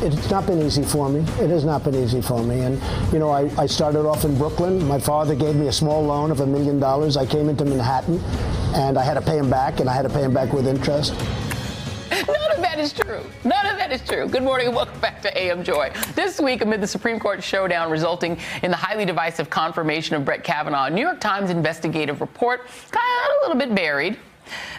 it's not been easy for me. It has not been easy for me. And, you know, I started off in Brooklyn. My father gave me a small loan of $1 million. I came into Manhattan, and I had to pay him back, and I had to pay him back with interest. None of that is true. None of that is true. Good morning and welcome back to AM Joy. This week, amid the Supreme Court showdown resulting in the highly divisive confirmation of Brett Kavanaugh, a New York Times investigative report got a little bit buried.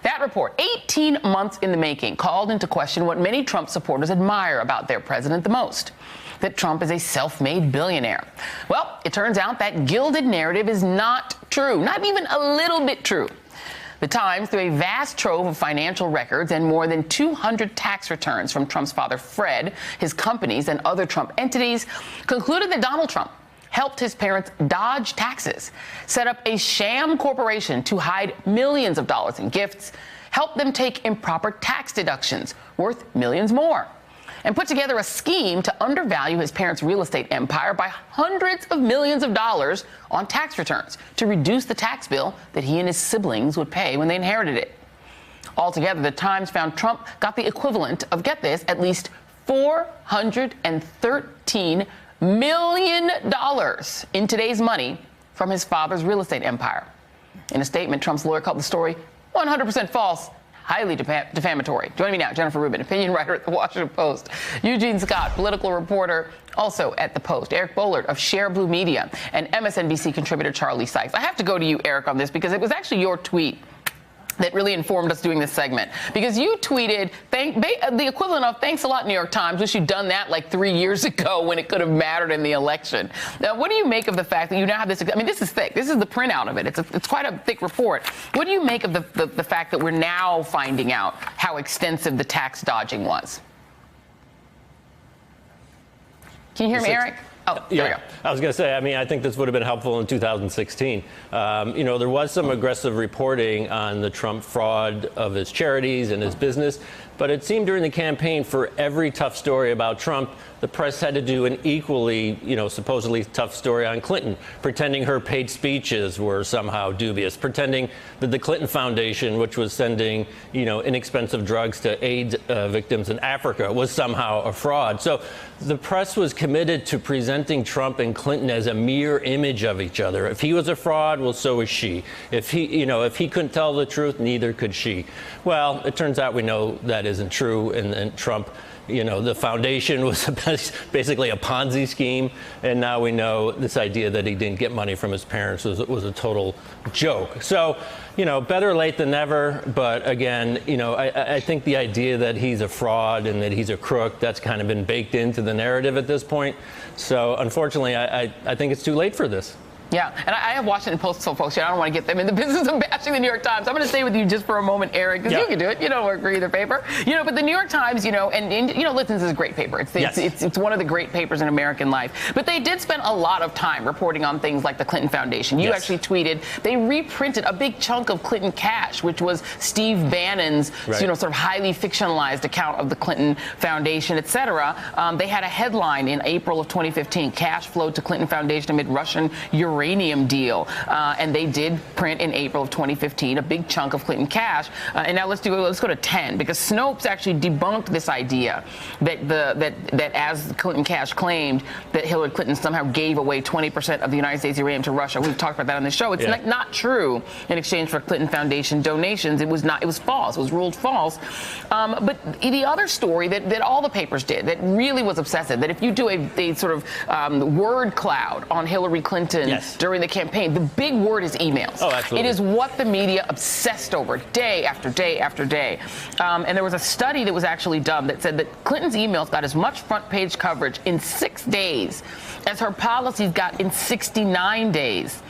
That report, 18 months in the making, called into question what many Trump supporters admire about their president the most, that Trump is a self-made billionaire. Well, it turns out that gilded narrative is not true, not even a little bit true. The Times, through a vast trove of financial records and more than 200 tax returns from Trump's father, Fred, his companies, and other Trump entities, concluded that Donald Trump helped his parents dodge taxes, set up a sham corporation to hide millions of dollars in gifts, helped them take improper tax deductions worth millions more, and put together a scheme to undervalue his parents' real estate empire by hundreds of millions of dollars on tax returns to reduce the tax bill that he and his siblings would pay when they inherited it. Altogether, the Times found Trump got the equivalent of, get this, at least $413 million in today's money from his father's real estate empire. In a statement, Trump's lawyer called the story 100% false, highly defamatory. Joining me now, Jennifer Rubin, opinion writer at The Washington Post. Eugene Scott, political reporter, also at The Post. Eric Bollert of Share Blue Media, and MSNBC contributor Charlie Sykes. I have to go to you, Eric, on this because it was actually your tweet that really informed us doing this segment. Because you tweeted the equivalent of "thanks a lot, New York Times. Wish you'd done that like 3 years ago when it could have mattered in the election." Now, what do you make of the fact that you now have this? I mean, this is thick. This is the printout of it. It's quite a thick report. What do you make of the fact that we're now finding out how extensive the tax dodging was? Can you hear me, Eric? Oh, there we go. I was going to say, I mean, I think this would have been helpful in 2016. You know, there was some aggressive reporting on the Trump fraud of his charities and his business, but it seemed during the campaign for every tough story about Trump, the press had to do an equally, you know, supposedly tough story on Clinton, pretending her paid speeches were somehow dubious, pretending that the Clinton Foundation, which was sending, you know, inexpensive drugs to AIDS victims in Africa, was somehow a fraud. So the press was committed to presenting Trump and Clinton as a mirror image of each other. If he was a fraud, well, so was she. If he couldn't tell the truth, neither could she. Well, it turns out we know that isn't true, and Trump, you know, the foundation was basically a Ponzi scheme, and now we know this idea that he didn't get money from his parents was a total joke. So, you know, better late than never, but again, you know, I think the idea that he's a fraud and that he's a crook, that's kind of been baked into the narrative at this point. So, unfortunately, I think it's too late for this. Yeah, and I have Washington Post folks here. I don't want to get them in the business of bashing the New York Times. I'm going to stay with you just for a moment, Eric, because you can do it. You don't work for either paper. You know, but the New York Times, you know, and you know, listen, this is a great paper. It's one of the great papers in American life. But they did spend a lot of time reporting on things like the Clinton Foundation. You actually tweeted they reprinted a big chunk of Clinton cash, which was Steve Bannon's, you know, sort of highly fictionalized account of the Clinton Foundation, et cetera. They had a headline in April of 2015, "Cash flowed to Clinton Foundation amid Russian uranium deal," and they did print in April of 2015 a big chunk of Clinton cash. And now let's go to 10, because Snopes actually debunked this idea that as Clinton cash claimed that Hillary Clinton somehow gave away 20% of the United States uranium to Russia. We've talked about that on the show. It's not true. In exchange for Clinton Foundation donations, it was not. It was false. It was ruled false. But the other story that all the papers did that really was obsessive, that if you do a sort of word cloud on Hillary Clinton during the campaign, the big word is emails. Oh, absolutely. It is what the media obsessed over day after day after day. And there was a study that was actually done that said that Clinton's emails got as much front page coverage in 6 days as her policies got in 69 days.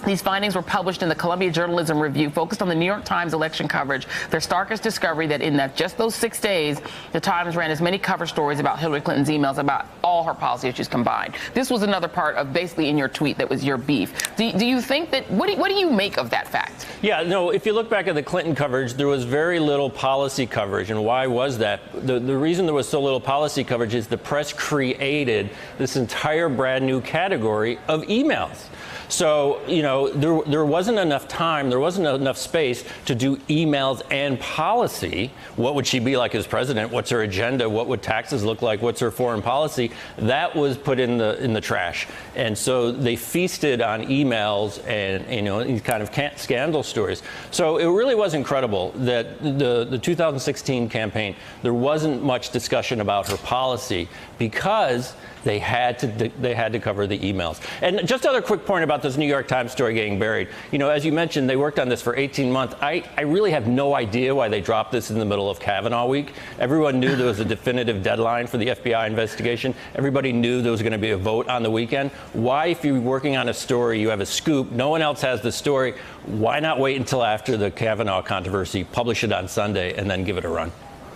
These findings were published in the Columbia Journalism Review, focused on the New York Times election coverage. Their starkest discovery that in just those 6 days, the Times ran as many cover stories about Hillary Clinton's emails about all her policy issues combined. This was another part of basically in your tweet that was your beef. Do you think that, what do you make of that fact? Yeah, no, if you look back at the Clinton coverage, there was very little policy coverage. And why was that? The reason there was so little policy coverage is the press created this entire brand new category of emails. So you know, there wasn't enough time, there wasn't enough space to do emails and policy. What would she be like as president? What's her agenda? What would taxes look like? What's her foreign policy? That was put in the trash. And so they feasted on emails and, you know, these kind of scandal stories. So it really was incredible that the 2016 campaign, there wasn't much discussion about her policy because they had to cover the emails. And just another quick point about this New York Times story getting buried. You know, as you mentioned, they worked on this for 18 months. I really have no idea why they dropped this in the middle of Kavanaugh week. Everyone knew there was a definitive deadline for the FBI investigation. Everybody knew there was going to be a vote on the weekend. Why, if you're working on a story, you have a scoop, no one else has the story, why not wait until after the Kavanaugh controversy, publish it on Sunday, and then give it a run?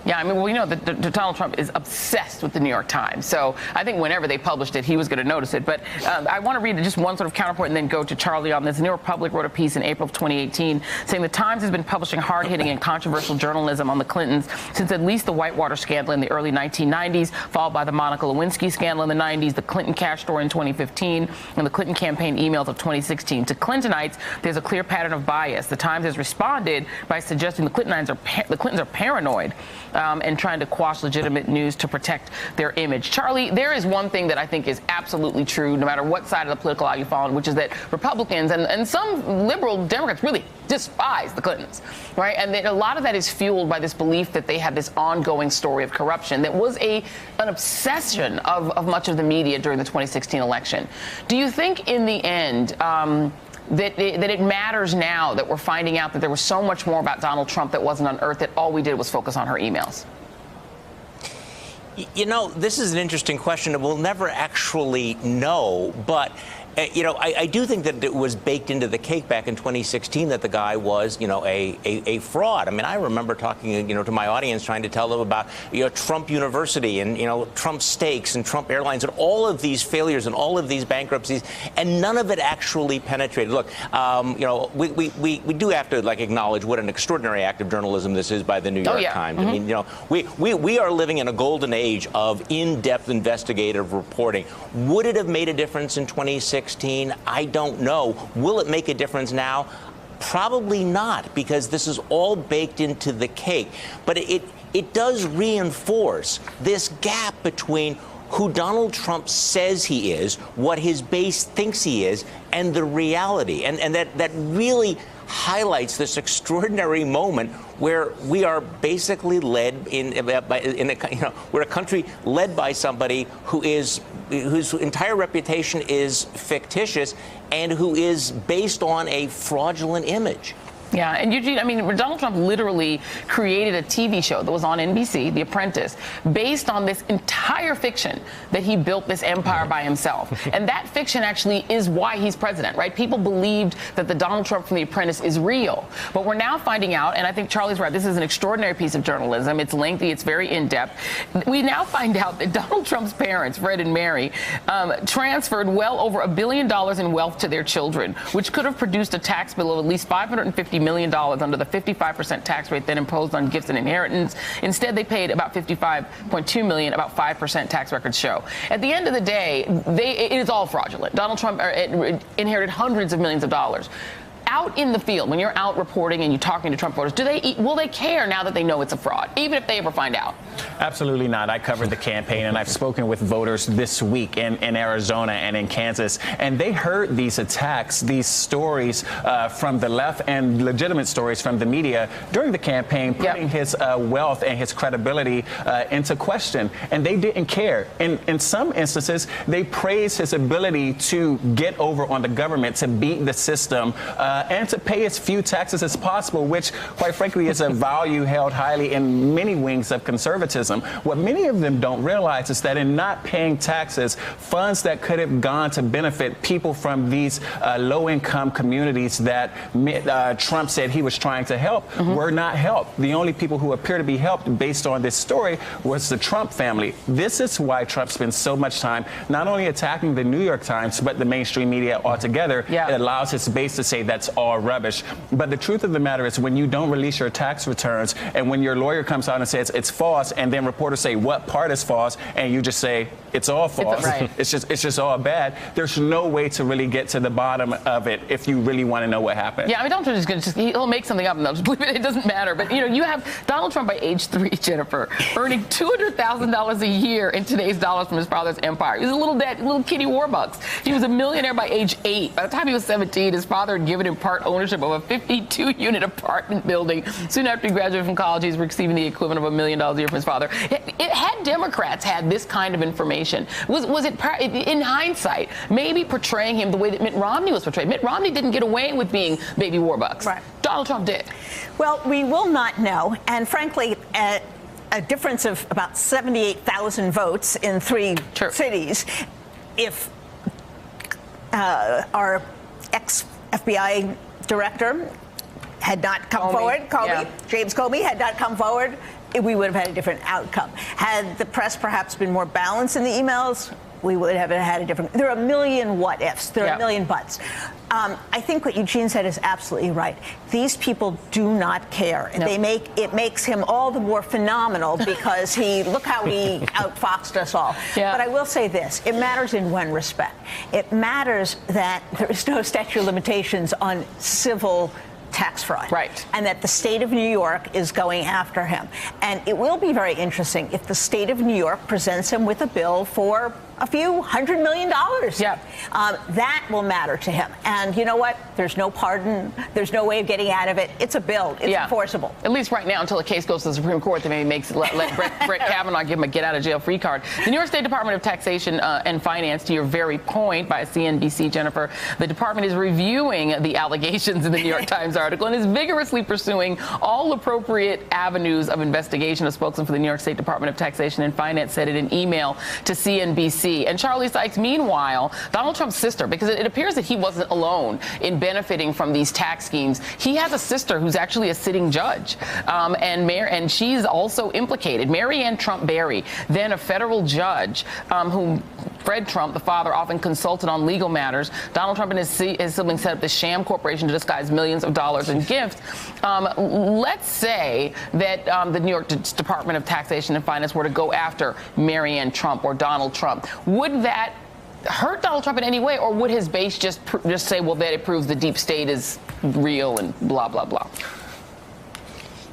Yeah, I mean, we know that Donald Trump is obsessed with the New York Times. So I think whenever they published it, he was going to notice it. But I want to read just one sort of counterpoint and then go to Charlie on this. The New Republic wrote a piece in April of 2018 saying the Times has been publishing hard-hitting and controversial journalism on the Clintons since at least the Whitewater scandal in the early 1990s, followed by the Monica Lewinsky scandal in the 90s, the Clinton cash story in 2015, and the Clinton campaign emails of 2016. To Clintonites, there's a clear pattern of bias. The Times has responded by suggesting the Clintons are paranoid. And trying to quash legitimate news to protect their image. Charlie, there is one thing that I think is absolutely true, no matter what side of the political aisle you fall on, which is that Republicans and some liberal Democrats really despise the Clintons, right? And a lot of that is fueled by this belief that they have this ongoing story of corruption that was an obsession of much of the media during the 2016 election. Do you think in the end, that it matters now that we're finding out that there was so much more about Donald Trump that wasn't unearthed, that all we did was focus on her emails? You know, this is an interesting question. We'll never actually know, but you know, I do think that it was baked into the cake back in 2016 that the guy was, you know, a fraud. I mean, I remember talking, you know, to my audience, trying to tell them about, you know, Trump University and, you know, Trump Steaks and Trump Airlines and all of these failures and all of these bankruptcies, and none of it actually penetrated. Look, you know, we do have to, like, acknowledge what an extraordinary act of journalism this is by the New York Times. I mean, you know, we are living in a golden age of in-depth investigative reporting. Would it have made a difference in 2016? I don't know. Will it make a difference now? Probably not, because this is all baked into the cake. But it does reinforce this gap between who Donald Trump says he is, what his base thinks he is, and the reality. And that really highlights this extraordinary moment where we are basically led we're a country led by somebody whose entire reputation is fictitious and who is based on a fraudulent image. Yeah, and Eugene, I mean, Donald Trump literally created a TV show that was on NBC, The Apprentice, based on this entire fiction that he built this empire by himself. And that fiction actually is why he's president, right? People believed that the Donald Trump from The Apprentice is real. But we're now finding out, and I think Charlie's right, this is an extraordinary piece of journalism. It's lengthy, it's very in-depth. We now find out that Donald Trump's parents, Fred and Mary, transferred well over $1 billion in wealth to their children, which could have produced a tax bill of at least $550 million under the 55% tax rate then imposed on gifts and inheritance. Instead, they paid about $55.2 million, about 5% tax records show. At the end of the day, it is all fraudulent. Donald Trump inherited hundreds of millions of dollars. Out in the field, when you're out reporting and you're talking to Trump voters, will they care now that they know it's a fraud, even if they ever find out? Absolutely not. I covered the campaign, and I've spoken with voters this week in Arizona and in Kansas, and they heard these attacks, these stories from the left and legitimate stories from the media during the campaign, putting his wealth and his credibility into question, and they didn't care. In some instances, they praised his ability to get over on the government, to beat the system, and to pay as few taxes as possible, which, quite frankly, is a value held highly in many wings of conservatism. What many of them don't realize is that in not paying taxes, funds that could have gone to benefit people from these low-income communities that Trump said he was trying to help were not helped. The only people who appear to be helped based on this story was the Trump family. This is why Trump spends so much time not only attacking the New York Times, but the mainstream media altogether. It allows his base to say that's that's all rubbish. But the truth of the matter is, when you don't release your tax returns, and when your lawyer comes out and says it's false, and then reporters say what part is false, and you just say it's all false, it's just all bad, there's no way to really get to the bottom of it if you really want to know what happened. Yeah, I mean, Donald Trump is going to he'll make something up and they'll just believe it. It doesn't matter. But, you have Donald Trump by age 3, Jennifer, earning $200,000 a year in today's dollars from his father's empire. He was a little kitty Warbucks. He was a millionaire by age 8. By the time he was 17, his father had given him part ownership of a 52-unit apartment building. Soon after he graduated from college, he was receiving the equivalent of $1 million a year from his father. Had Democrats had this kind of information, was it, in hindsight, maybe portraying him the way that Mitt Romney was portrayed? Mitt Romney didn't get away with being baby Warbucks. Right. Donald Trump did. Well, we will not know. And frankly, a difference of about 78,000 votes in 3 cities, if our ex-FBI director had not come forward, James Comey had not come forward, we would have had a different outcome. Had the press perhaps been more balanced in the emails, we would have had a different. There are a million what ifs. There are a million buts. I think what Eugene said is absolutely right. These people do not care. No. It makes him all the more phenomenal because look how he outfoxed us all. Yeah. But I will say this: it matters in one respect. It matters that there is no statute of limitations on civil tax fraud. Right. And that the state of New York is going after him. And it will be very interesting if the state of New York presents him with a bill for a few $100 million. Yeah. That will matter to him. And you know what? There's no pardon. There's no way of getting out of it. It's a bill. It's enforceable. At least right now, until the case goes to the Supreme Court, that maybe let Brett Kavanaugh give him a get-out-of-jail-free card. The New York State Department of Taxation and Finance, to your very point, by CNBC, Jennifer, the department is reviewing the allegations in the New York Times article and is vigorously pursuing all appropriate avenues of investigation. A spokesman for the New York State Department of Taxation and Finance said in an email to CNBC. And Charlie Sykes, meanwhile, Donald Trump's sister, because it appears that he wasn't alone in benefiting from these tax schemes. He has a sister who's actually a sitting judge, and she's also implicated. Marianne Trump Berry, then a federal judge, whom Fred Trump, the father, often consulted on legal matters. Donald Trump and his siblings set up this sham corporation to disguise millions of dollars in gifts. Let's say that the New York Department of Taxation and Finance were to go after Marianne Trump or Donald Trump. Would that hurt Donald Trump in any way, or would his base just say, well, that it proves the deep state is real and blah, blah, blah?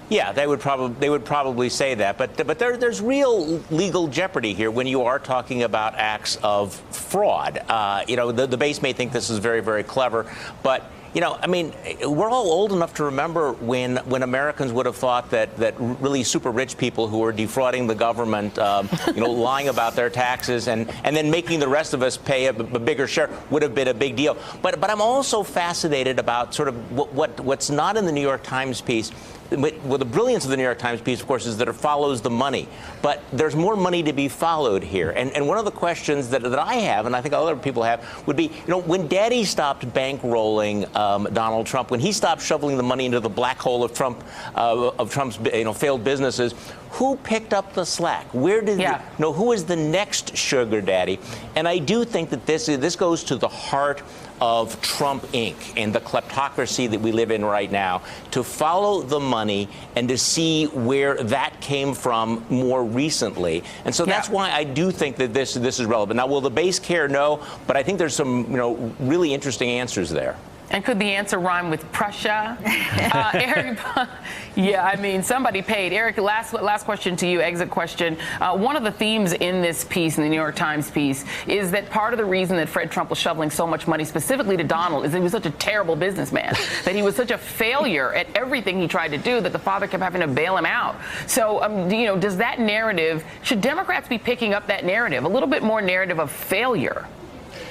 Yeah, they would probably say that, but there's real legal jeopardy here when you are talking about acts of fraud. The base may think this is very, very clever, but I mean, we're all old enough to remember when Americans would have thought that really super rich people who were defrauding the government, lying about their taxes and then making the rest of us pay a bigger share would have been a big deal. But I'm also fascinated about sort of what's not in the New York Times piece. Well, the brilliance of the New York Times piece, of course, is that it follows the money. But there's more money to be followed here. And one of the questions that I have, and I think other people have, would be, when Daddy stopped bankrolling Donald Trump, when he stopped shoveling the money into the black hole of Trump's failed businesses, who picked up the slack? Where did who is the next sugar daddy? And I do think that this goes to the heart of Trump Inc. and the kleptocracy that we live in right now, to follow the money and to see where that came from more recently. And so that's why I do think that this is relevant. Now, will the base care? No, but I think there's some really interesting answers there. And could the answer rhyme with Prussia? Eric, I mean, somebody paid. Eric, last question to you, exit question. One of the themes in this piece, in the New York Times piece, is that part of the reason that Fred Trump was shoveling so much money specifically to Donald is that he was such a terrible businessman, that he was such a failure at everything he tried to do that the father kept having to bail him out. So, does that narrative, should Democrats be picking up that narrative, a little bit more narrative of failure?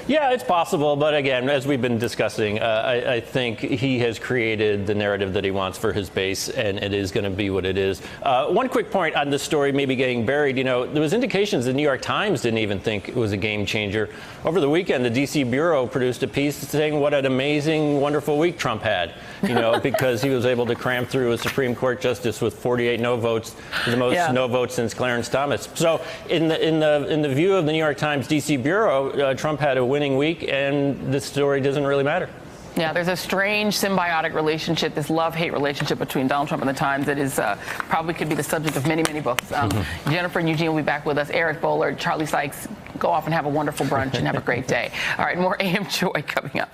Yeah, it's possible. But again, as we've been discussing, I think he has created the narrative that he wants for his base, and it is going to be what it is. One quick point on this story maybe getting buried. There was indications the New York Times didn't even think it was a game changer. Over the weekend, the D.C. Bureau produced a piece saying what an amazing, wonderful week Trump had, because he was able to cram through a Supreme Court justice with 48 no votes, the most no votes since Clarence Thomas. So in the view of the New York Times D.C. Bureau, Trump had a winning week, and this story doesn't really matter. Yeah, there's a strange symbiotic relationship, this love-hate relationship between Donald Trump and the Times that is probably could be the subject of many, many books. Jennifer and Eugene will be back with us. Eric Bollard, Charlie Sykes, go off and have a wonderful brunch and have a great day. All right, more AM Joy coming up.